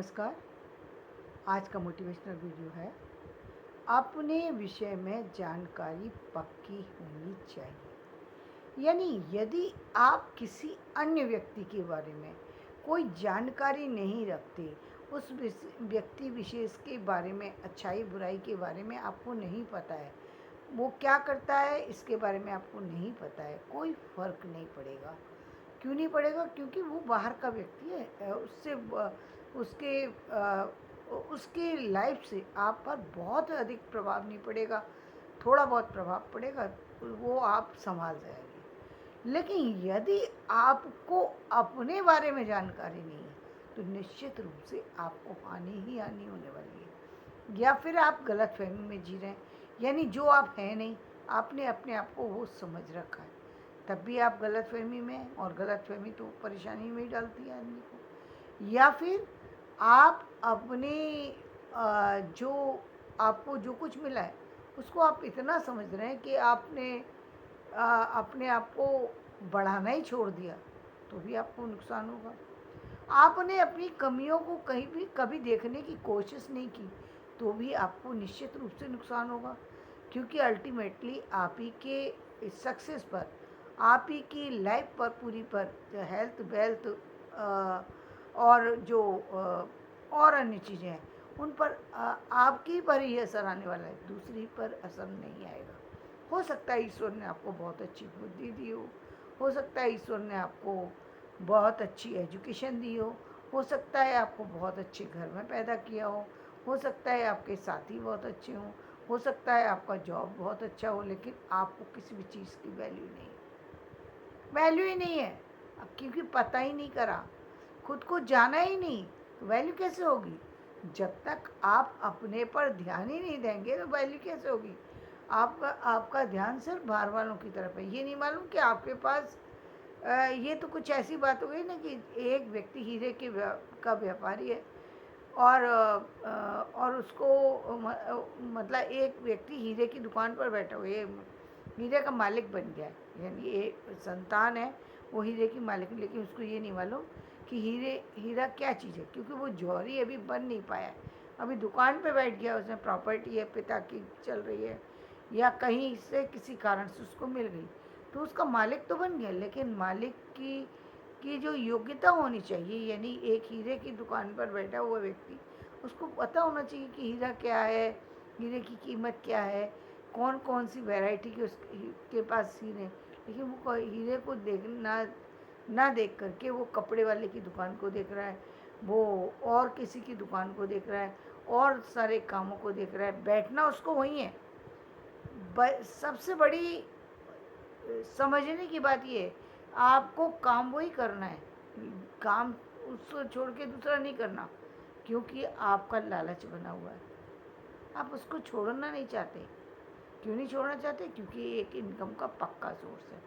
नमस्कार। आज का मोटिवेशनल वीडियो है, अपने विषय में जानकारी पक्की होनी चाहिए। यानी यदि आप किसी अन्य व्यक्ति के बारे में कोई जानकारी नहीं रखते, उस व्यक्ति विशेष के बारे में, अच्छाई बुराई के बारे में आपको नहीं पता है, वो क्या करता है इसके बारे में आपको नहीं पता है, कोई फ़र्क नहीं पड़ेगा। क्यों नहीं पड़ेगा? क्योंकि वो बाहर का व्यक्ति है। उसके उसके लाइफ से आप पर बहुत अधिक प्रभाव नहीं पड़ेगा, थोड़ा बहुत प्रभाव पड़ेगा, वो आप संभाल जाएंगे। लेकिन यदि आपको अपने बारे में जानकारी नहीं है, तो निश्चित रूप से आपको हानि ही हानि होने वाली है, या फिर आप गलतफहमी में जी रहे हैं। यानी जो आप हैं नहीं, आपने अपने आप को वो समझ रखा है, तब भी आप गलतफहमी में हैं, और गलतफहमी तो परेशानी में ही डालती है आदमी को। या फिर आप अपने जो आपको जो कुछ मिला है उसको आप इतना समझ रहे हैं कि आपने अपने आप को बढ़ाना ही छोड़ दिया, तो भी आपको नुकसान होगा। आपने अपनी कमियों को कहीं भी कभी देखने की कोशिश नहीं की, तो भी आपको निश्चित रूप से नुकसान होगा। क्योंकि अल्टीमेटली आप ही के सक्सेस पर, आप ही की लाइफ पर, पूरी पर, हेल्थ वेल्थ और जो और अन्य चीज़ें हैं, उन पर आपकी पर ही असर आने वाला है, दूसरी पर असर नहीं आएगा। हो सकता है ईश्वर ने आपको बहुत अच्छी बुद्धि दी हो सकता है ईश्वर ने आपको बहुत अच्छी एजुकेशन दी हो सकता है आपको बहुत अच्छे घर में पैदा किया हो सकता है आपके साथी बहुत अच्छे हों, हो सकता है आपका जॉब बहुत अच्छा हो, लेकिन आपको किसी भी चीज़ की वैल्यू नहीं है, वैल्यू ही नहीं है। अब क्योंकि पता ही नहीं करा, खुद को जाना ही नहीं, तो वैल्यू कैसे होगी? जब तक आप अपने पर ध्यान ही नहीं देंगे तो वैल्यू कैसे होगी? आपका आपका ध्यान सिर्फ बाहर वालों की तरफ है। ये नहीं मालूम कि आपके पास ये तो कुछ ऐसी बात हो गई ना कि एक व्यक्ति हीरे के का व्यापारी है, और उसको मतलब एक व्यक्ति हीरे की दुकान पर बैठा हुआ है, हीरे का मालिक बन गया है। यानी एक संतान है, वो हीरे की मालिक, लेकिन उसको ये नहीं मालूम कि हीरा क्या चीज़ है, क्योंकि वो जौहरी अभी बन नहीं पाया है। अभी दुकान पे बैठ गया, उसने प्रॉपर्टी है, पिता की चल रही है, या कहीं से किसी कारण से उसको मिल गई, तो उसका मालिक तो बन गया, लेकिन मालिक की जो योग्यता होनी चाहिए, यानी एक हीरे की दुकान पर बैठा हुआ व्यक्ति, उसको पता होना चाहिए कि हीरा क्या है, हीरे की कीमत क्या है, कौन कौन सी वैरायटी के उसके पास हीरे। लेकिन वो हीरे को देखना ना देख करके वो कपड़े वाले की दुकान को देख रहा है, वो और किसी की दुकान को देख रहा है, और सारे कामों को देख रहा है, बैठना उसको वही है। सबसे बड़ी समझने की बात ये है, आपको काम वही करना है, काम उसको छोड़ के दूसरा नहीं करना, क्योंकि आपका लालच बना हुआ है, आप उसको छोड़ना नहीं चाहते। क्यों नहीं छोड़ना चाहते? क्योंकि एक इनकम का पक्का सोर्स है,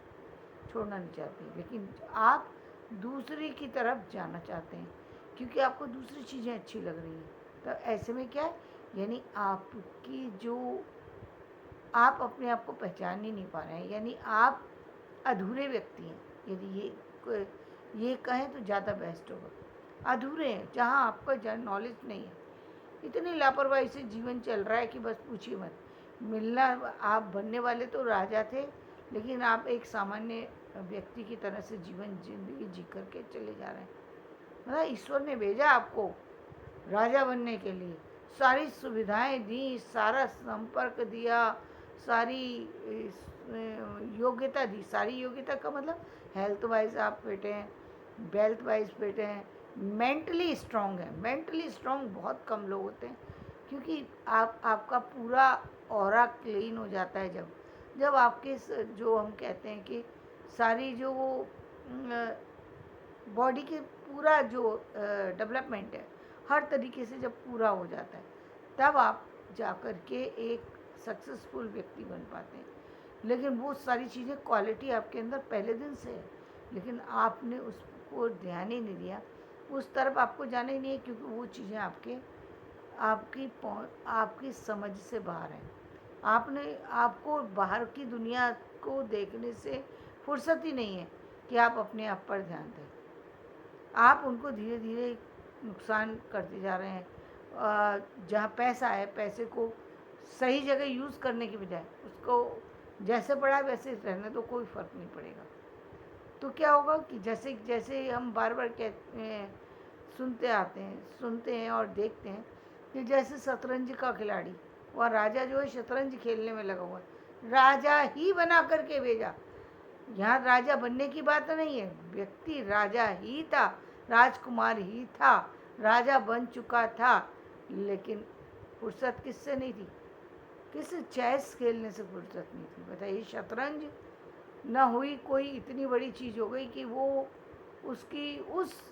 छोड़ना नहीं चाहते। लेकिन आप दूसरी की तरफ जाना चाहते हैं, क्योंकि आपको दूसरी चीज़ें अच्छी लग रही हैं। तो ऐसे में क्या है, यानी आपकी जो आप अपने आप को पहचान ही नहीं पा रहे हैं, यानी आप अधूरे व्यक्ति हैं। यदि ये कहें तो ज़्यादा बेस्ट होगा, अधूरे हैं, जहाँ आपका नॉलेज नहीं है। इतनी लापरवाही से जीवन चल रहा है कि बस पूछिए मत। मिलना, आप बनने वाले तो राजा थे, लेकिन आप एक सामान्य व्यक्ति की तरह से जिंदगी जी करके चले जा रहे हैं। मतलब ईश्वर ने भेजा आपको राजा बनने के लिए, सारी सुविधाएं दी, सारा संपर्क दिया, सारी योग्यता दी। सारी योग्यता का मतलब हेल्थ वाइज आप फिट हैं, वेल्थ वाइज फिट हैं, मेंटली स्ट्रांग है। मेंटली स्ट्रांग बहुत कम लोग होते हैं, क्योंकि आपका पूरा ऑरा क्लीन हो जाता है जब आपके जो हम कहते हैं कि सारी जो बॉडी के पूरा जो डेवलपमेंट है, हर तरीके से जब पूरा हो जाता है, तब आप जा कर के एक सक्सेसफुल व्यक्ति बन पाते हैं। लेकिन वो सारी चीज़ें क्वालिटी आपके अंदर पहले दिन से है, लेकिन आपने उसको ध्यान ही नहीं दिया, उस तरफ आपको जाना ही नहीं है, क्योंकि वो चीज़ें आपकी समझ से बाहर हैं। आपको बाहर की दुनिया को देखने से फुर्सत ही नहीं है कि आप अपने आप पर ध्यान दें। आप उनको धीरे धीरे नुकसान करते जा रहे हैं। जहाँ पैसा है, पैसे को सही जगह यूज़ करने की बजाय उसको जैसे पड़ा है वैसे रहने दो, कोई फ़र्क नहीं पड़ेगा। तो क्या होगा कि जैसे जैसे हम बार बार कहते हैं, सुनते हैं और देखते हैं कि जैसे शतरंज का खिलाड़ी, वह राजा जो है शतरंज खेलने में लगा हुआ है, राजा ही बना करके भेजा। यहाँ राजा बनने की बात नहीं है, व्यक्ति राजा ही था, राजकुमार ही था, राजा बन चुका था, लेकिन फुर्सत किससे नहीं थी? किस चेस खेलने से फुर्सत नहीं थी? बताइए, शतरंज न हुई, कोई इतनी बड़ी चीज़ हो गई कि वो उसकी उस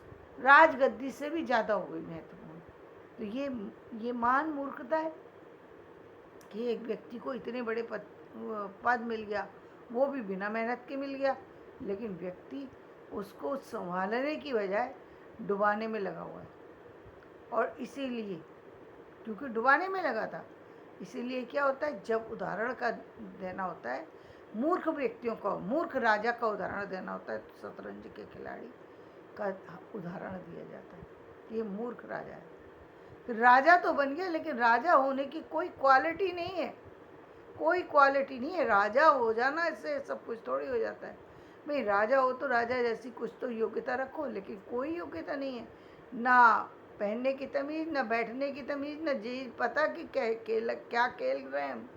राजगद्दी से भी ज़्यादा हो गई महत्वपूर्ण। तो ये मान मूर्खता है कि एक व्यक्ति को इतने बड़े पद मिल गया, वो भी बिना मेहनत के मिल गया, लेकिन व्यक्ति उसको संभालने की बजाय डुबाने में लगा हुआ है। और इसीलिए, क्योंकि डुबाने में लगा था, इसीलिए क्या होता है, जब उदाहरण का देना होता है, मूर्ख व्यक्तियों का, मूर्ख राजा का उदाहरण देना होता है, तो शतरंज के खिलाड़ी का उदाहरण दिया जाता है। ये मूर्ख राजा है। फिर राजा तो बन गया, लेकिन राजा होने की कोई क्वालिटी नहीं है, कोई क्वालिटी नहीं है। राजा हो जाना इससे सब कुछ थोड़ी हो जाता है। भाई राजा हो तो राजा जैसी कुछ तो योग्यता रखो, लेकिन कोई योग्यता नहीं है, ना पहनने की तमीज़, ना बैठने की तमीज़, ना जी पता कि क्या खेल रहे हैं हम।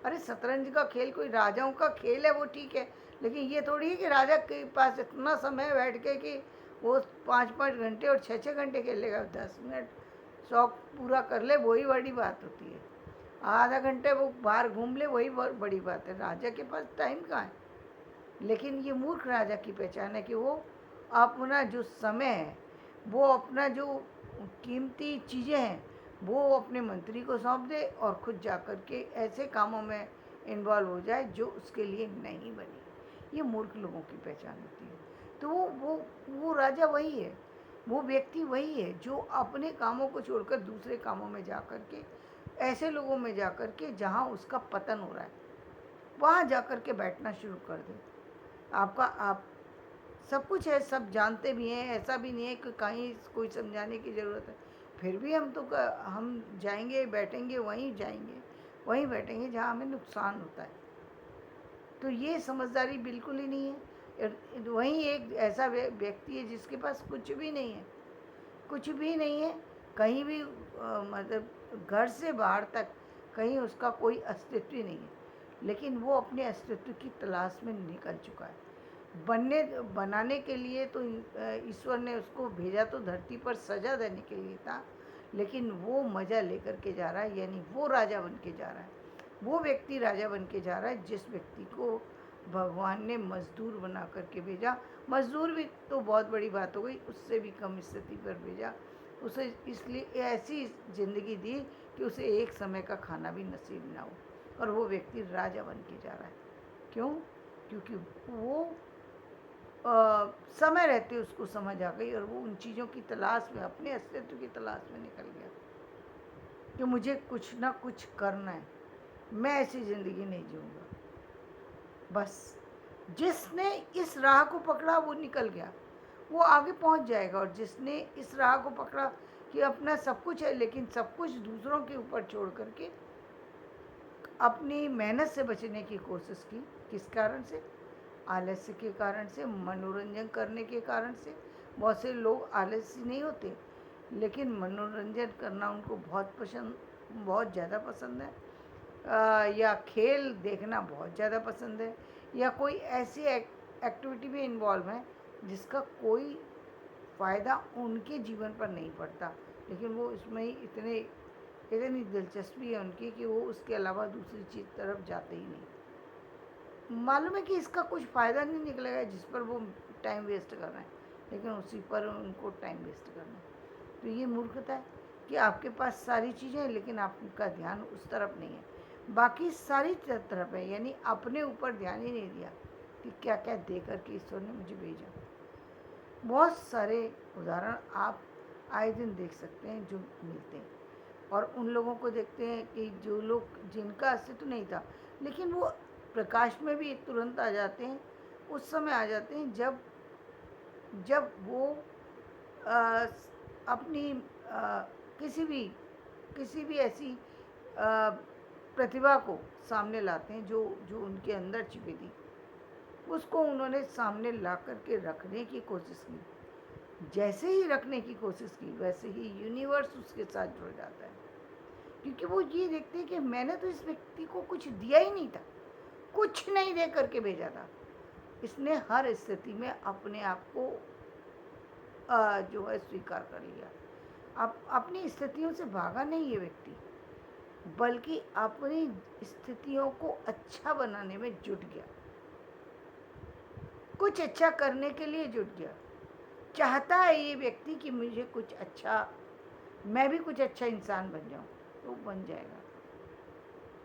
अरे शतरंज का खेल कोई राजाओं का खेल है, वो ठीक है, लेकिन ये थोड़ी है कि राजा के पास इतना समय बैठ के कि वो 5-5 घंटे और 6-6 घंटे खेलेगा। 10 मिनट शौक पूरा कर ले, वही बड़ी बात होती है। आधा घंटे वो बाहर घूम ले, वही बड़ी बात है। राजा के पास टाइम कहाँ है? लेकिन ये मूर्ख राजा की पहचान है कि वो अपना जो समय है, वो अपना जो कीमती चीज़ें हैं, वो अपने मंत्री को सौंप दे और खुद जा कर के ऐसे कामों में इन्वॉल्व हो जाए जो उसके लिए नहीं बनी। ये मूर्ख लोगों की पहचान होती है। तो वो राजा वही है, वो व्यक्ति वही है जो अपने कामों को छोड़कर दूसरे कामों में जा कर के, ऐसे लोगों में जा कर के जहाँ उसका पतन हो रहा है, वहाँ जा कर के बैठना शुरू कर दे। आप सब कुछ है, सब जानते भी हैं, ऐसा भी नहीं है कि कहीं कोई समझाने की ज़रूरत है। फिर भी हम जाएंगे, बैठेंगे, वहीं जाएंगे, वहीं बैठेंगे जहाँ हमें नुकसान होता है। तो ये समझदारी बिल्कुल ही नहीं है। वहीं एक ऐसा व्यक्ति है जिसके पास कुछ भी नहीं है, कुछ भी नहीं है, कहीं भी मतलब घर से बाहर तक कहीं उसका कोई अस्तित्व ही नहीं है, लेकिन वो अपने अस्तित्व की तलाश में निकल चुका है। बनाने के लिए तो ईश्वर ने उसको भेजा तो धरती पर सजा देने के लिए था, लेकिन वो मज़ा लेकर के जा रहा है, यानी वो राजा बन के जा रहा है, वो व्यक्ति राजा बन के जा रहा है जिस व्यक्ति को भगवान ने मजदूर बना करके भेजा। मजदूर भी तो बहुत बड़ी बात हो गई, उससे भी कम स्थिति पर भेजा। उसे इसलिए ऐसी ज़िंदगी दी कि उसे एक समय का खाना भी नसीब ना हो, और वो व्यक्ति राजा बन के जा रहा है। क्यों? क्योंकि वो समय रहते उसको समझ आ गई और वो उन चीज़ों की तलाश में, अपने अस्तित्व की तलाश में निकल गया कि मुझे कुछ ना कुछ करना है, मैं ऐसी ज़िंदगी नहीं जीऊँगा। बस जिसने इस राह को पकड़ा वो निकल गया, वो आगे पहुंच जाएगा। और जिसने इस राह को पकड़ा कि अपना सब कुछ है, लेकिन सब कुछ दूसरों के ऊपर छोड़ करके अपनी मेहनत से बचने की कोशिश की, किस कारण से? आलस्य के कारण से, मनोरंजन करने के कारण से। बहुत से लोग आलसी नहीं होते, लेकिन मनोरंजन करना उनको बहुत ज़्यादा पसंद है, या खेल देखना बहुत ज़्यादा पसंद है, या कोई ऐसी एक्टिविटी में इन्वॉल्व है जिसका कोई फ़ायदा उनके जीवन पर नहीं पड़ता, लेकिन वो इसमें ही इतनी दिलचस्पी है उनकी कि वो उसके अलावा दूसरी चीज़ तरफ जाते ही नहीं। मालूम है कि इसका कुछ फ़ायदा नहीं निकलेगा जिस पर वो टाइम वेस्ट कर रहे हैं, लेकिन उसी पर उनको टाइम वेस्ट करना है। तो ये मूर्खता है कि आपके पास सारी चीज़ें हैं, लेकिन आपका ध्यान उस तरफ नहीं है, बाकी सारी तरफ है, यानी अपने ऊपर ध्यान ही नहीं दिया कि क्या क्या दे करके ईश्वर ने मुझे भेजा। बहुत सारे उदाहरण आप आए दिन देख सकते हैं जो मिलते हैं, और उन लोगों को देखते हैं कि जो लोग जिनका अस्तित्व नहीं था, लेकिन वो प्रकाश में भी तुरंत आ जाते हैं, उस समय आ जाते हैं जब वो अपनी किसी भी ऐसी प्रतिभा को सामने लाते हैं जो जो उनके अंदर छिपी थी, उसको उन्होंने सामने ला कर के रखने की कोशिश की। जैसे ही रखने की कोशिश की वैसे ही यूनिवर्स उसके साथ जुड़ जाता है, क्योंकि वो ये देखते हैं कि मैंने तो इस व्यक्ति को कुछ दिया ही नहीं था, कुछ नहीं दे करके भेजा था। इसने हर स्थिति में अपने आप को जो है स्वीकार कर लिया। अब अपनी स्थितियों से भागा नहीं ये व्यक्ति, बल्कि अपनी स्थितियों को अच्छा बनाने में जुट गया, कुछ अच्छा करने के लिए जुट गया। चाहता है ये व्यक्ति कि मुझे कुछ अच्छा, मैं भी कुछ अच्छा इंसान बन जाऊं, तो बन जाएगा।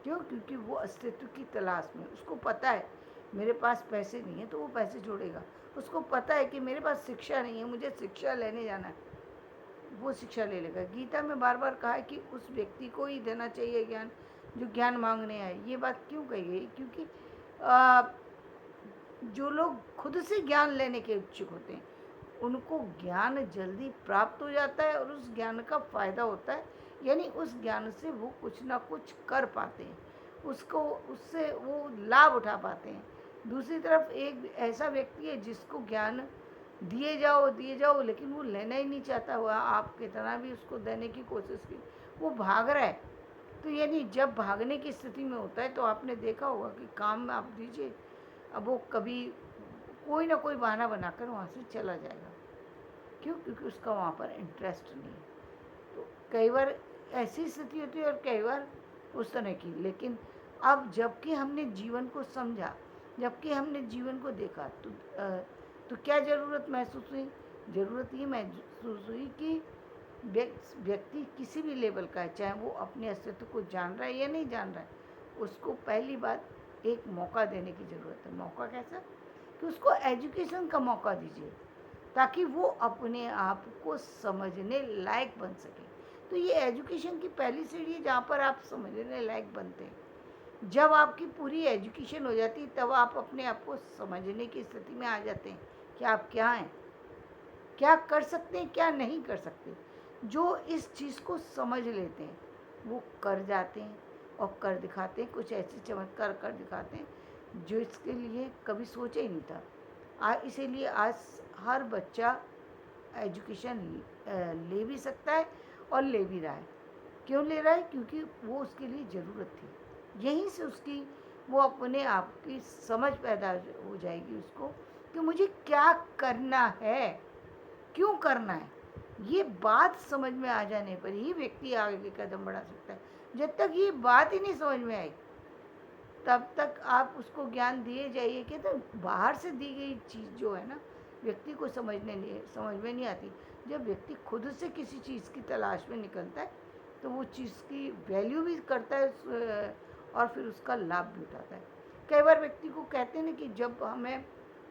क्यों? क्योंकि वो अस्तित्व की तलाश में, उसको पता है मेरे पास पैसे नहीं है तो वो पैसे जोड़ेगा। उसको पता है कि मेरे पास शिक्षा नहीं है, मुझे शिक्षा लेने जाना है, वो शिक्षा ले लेगा। गीता में बार बार कहा है कि उस व्यक्ति को ही देना चाहिए ज्ञान जो ज्ञान मांगने आए। ये बात क्यों कही गई? क्योंकि जो लोग खुद से ज्ञान लेने के इच्छुक होते हैं उनको ज्ञान जल्दी प्राप्त हो जाता है और उस ज्ञान का फ़ायदा होता है, यानी उस ज्ञान से वो कुछ ना कुछ कर पाते हैं, उसको उससे वो लाभ उठा पाते हैं। दूसरी तरफ एक ऐसा व्यक्ति है जिसको ज्ञान दिए जाओ लेकिन वो लेना ही नहीं चाहता हुआ, आप कितना भी उसको देने की कोशिश की वो भाग रहा है। तो यानी जब भागने की स्थिति में होता है तो आपने देखा होगा कि काम में आप दीजिए, अब वो कभी कोई ना कोई बहाना बनाकर वहाँ से चला जाएगा। क्यों? क्योंकि उसका वहाँ पर इंटरेस्ट नहीं है। तो कई बार ऐसी स्थिति होती है और कई बार उस तरह की। लेकिन अब जबकि हमने जीवन को समझा, जबकि हमने जीवन को देखा, तो क्या ज़रूरत महसूस हुई? ज़रूरत ये महसूस हुई कि व्यक्ति किसी भी लेवल का है, चाहे वो अपने अस्तित्व को जान रहा है या नहीं जान रहा है, उसको पहली बात एक मौका देने की ज़रूरत है। मौका कैसा? कि उसको एजुकेशन का मौका दीजिए ताकि वो अपने आप को समझने लायक बन सके। तो ये एजुकेशन की पहली सीढ़ी है जहाँ पर आप समझने लायक बनते हैं। जब आपकी पूरी एजुकेशन हो जाती है तब आप अपने आप को समझने की स्थिति में आ जाते हैं कि आप क्या हैं, क्या कर सकते हैं, क्या नहीं कर सकते। जो इस चीज़ को समझ लेते हैं वो कर जाते हैं और कर दिखाते हैं, कुछ ऐसे चमत्कार कर दिखाते हैं जो इसके लिए कभी सोचा ही नहीं था। इसीलिए आज हर बच्चा एजुकेशन ले भी सकता है और ले भी रहा है। क्यों ले रहा है? क्योंकि वो उसके लिए ज़रूरत थी। यहीं से उसकी वो अपने आप की समझ पैदा हो जाएगी उसको कि मुझे क्या करना है, क्यों करना है। ये बात समझ में आ जाने पर ही व्यक्ति आगे कदम बढ़ा सकता है। जब तक ये बात ही नहीं समझ में आई तब तक आप उसको ज्ञान दिए जाइए कि तो बाहर से दी गई चीज़ जो है ना व्यक्ति को समझ में नहीं आती। जब व्यक्ति खुद से किसी चीज़ की तलाश में निकलता है तो वो चीज़ की वैल्यू भी करता है और फिर उसका लाभ भी उठाता है। कई बार व्यक्ति को कहते हैं ना कि जब हमें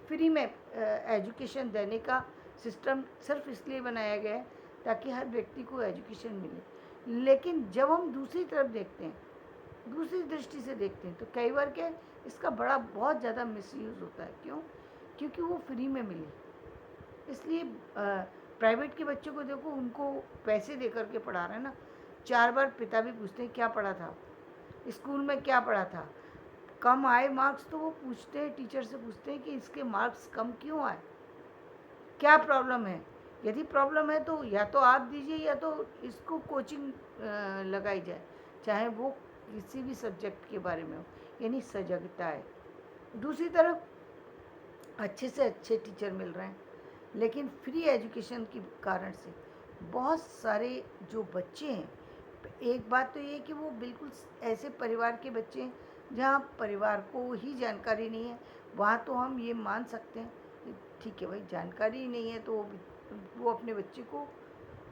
फ्री में एजुकेशन देने का सिस्टम सिर्फ इसलिए बनाया गया है ताकि हर व्यक्ति को एजुकेशन मिले, लेकिन जब हम दूसरी तरफ देखते हैं, दूसरी दृष्टि से देखते हैं तो कई बार क्या इसका बड़ा बहुत ज़्यादा मिसयूज़ होता है। क्यों? क्योंकि वो फ्री में मिली। इसलिए प्राइवेट के बच्चों को देखो, उनको पैसे दे करके पढ़ा रहे हैं ना, 4 बार पिता भी पूछते हैं क्या पढ़ा था, स्कूल में क्या पढ़ा था। कम आए मार्क्स तो वो पूछते हैं, टीचर से पूछते हैं कि इसके मार्क्स कम क्यों आए, क्या प्रॉब्लम है। यदि प्रॉब्लम है तो या तो आप दीजिए या तो इसको कोचिंग लगाई जाए, चाहे वो किसी भी सब्जेक्ट के बारे में हो, यानी सजगता है। दूसरी तरफ अच्छे से अच्छे टीचर मिल रहे हैं, लेकिन फ्री एजुकेशन के कारण से बहुत सारे जो बच्चे हैं, एक बात तो ये है कि वो बिल्कुल ऐसे परिवार के बच्चे हैं जहाँ परिवार को ही जानकारी नहीं है, वहाँ तो हम ये मान सकते हैं कि ठीक है भाई, जानकारी ही नहीं है तो वो अपने बच्चे को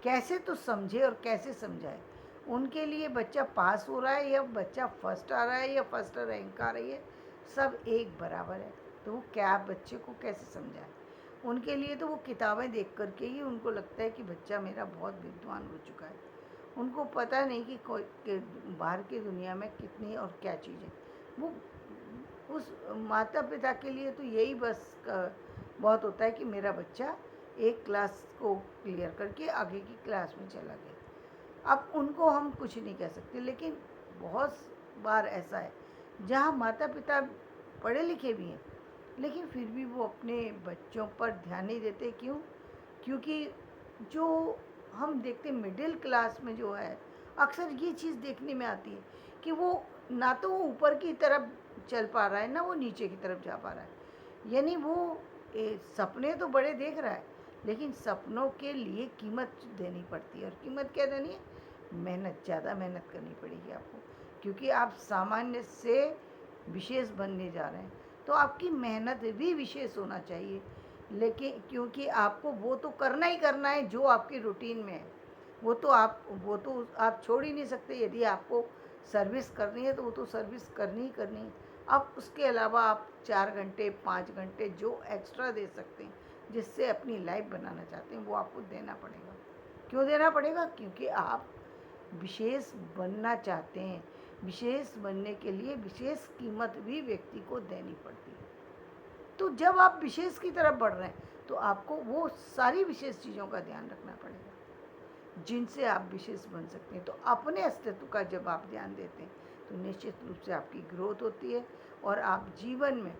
कैसे तो समझे और कैसे समझाए। उनके लिए बच्चा पास हो रहा है या बच्चा फर्स्ट आ रहा है या फर्स्ट रैंक आ रही है, सब एक बराबर है। तो वो क्या बच्चे को कैसे समझाए? उनके लिए तो वो किताबें देख करके ही उनको लगता है कि बच्चा मेरा बहुत विद्वान हो चुका है। उनको पता नहीं कि कोई बाहर की दुनिया में कितनी और क्या चीज़ें। वो उस माता पिता के लिए तो यही बस बहुत होता है कि मेरा बच्चा एक क्लास को क्लियर करके आगे की क्लास में चला गया। अब उनको हम कुछ नहीं कह सकते, लेकिन बहुत बार ऐसा है जहाँ माता पिता पढ़े लिखे भी हैं, लेकिन फिर भी वो अपने बच्चों पर ध्यान नहीं देते। क्यों? क्योंकि जो हम देखते मिडिल क्लास में जो है, अक्सर ये चीज़ देखने में आती है कि वो ना तो वो ऊपर की तरफ चल पा रहा है, ना वो नीचे की तरफ जा पा रहा है। यानी वो सपने तो बड़े देख रहा है, लेकिन सपनों के लिए कीमत देनी पड़ती है। और कीमत क्या देनी है? मेहनत, ज़्यादा मेहनत करनी पड़ेगी आपको, क्योंकि आप सामान्य से विशेष बनने जा रहे हैं, तो आपकी मेहनत भी विशेष होना चाहिए। लेकिन क्योंकि आपको वो तो करना ही करना है जो आपके रूटीन में है, वो तो आप छोड़ ही नहीं सकते। यदि आपको सर्विस करनी है तो वो तो सर्विस करनी ही करनी है। अब उसके अलावा आप 4 घंटे 5 घंटे जो एक्स्ट्रा दे सकते हैं, जिससे अपनी लाइफ बनाना चाहते हैं, वो आपको देना पड़ेगा। क्यों देना पड़ेगा? क्योंकि आप विशेष बनना चाहते हैं। विशेष बनने के लिए विशेष कीमत भी व्यक्ति को देनी पड़ती है। तो जब आप विशेष की तरफ बढ़ रहे हैं, तो आपको वो सारी विशेष चीज़ों का ध्यान रखना पड़ेगा जिनसे आप विशेष बन सकते हैं। तो अपने अस्तित्व का जब आप ध्यान देते हैं, तो निश्चित रूप से आपकी ग्रोथ होती है और आप जीवन में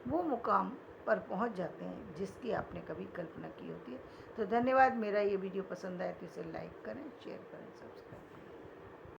वो मुकाम पर पहुंच जाते हैं जिसकी आपने कभी कल्पना की होती है। तो धन्यवाद। मेरा ये वीडियो पसंद आए तो इसे लाइक करें, शेयर करें, सब्सक्राइब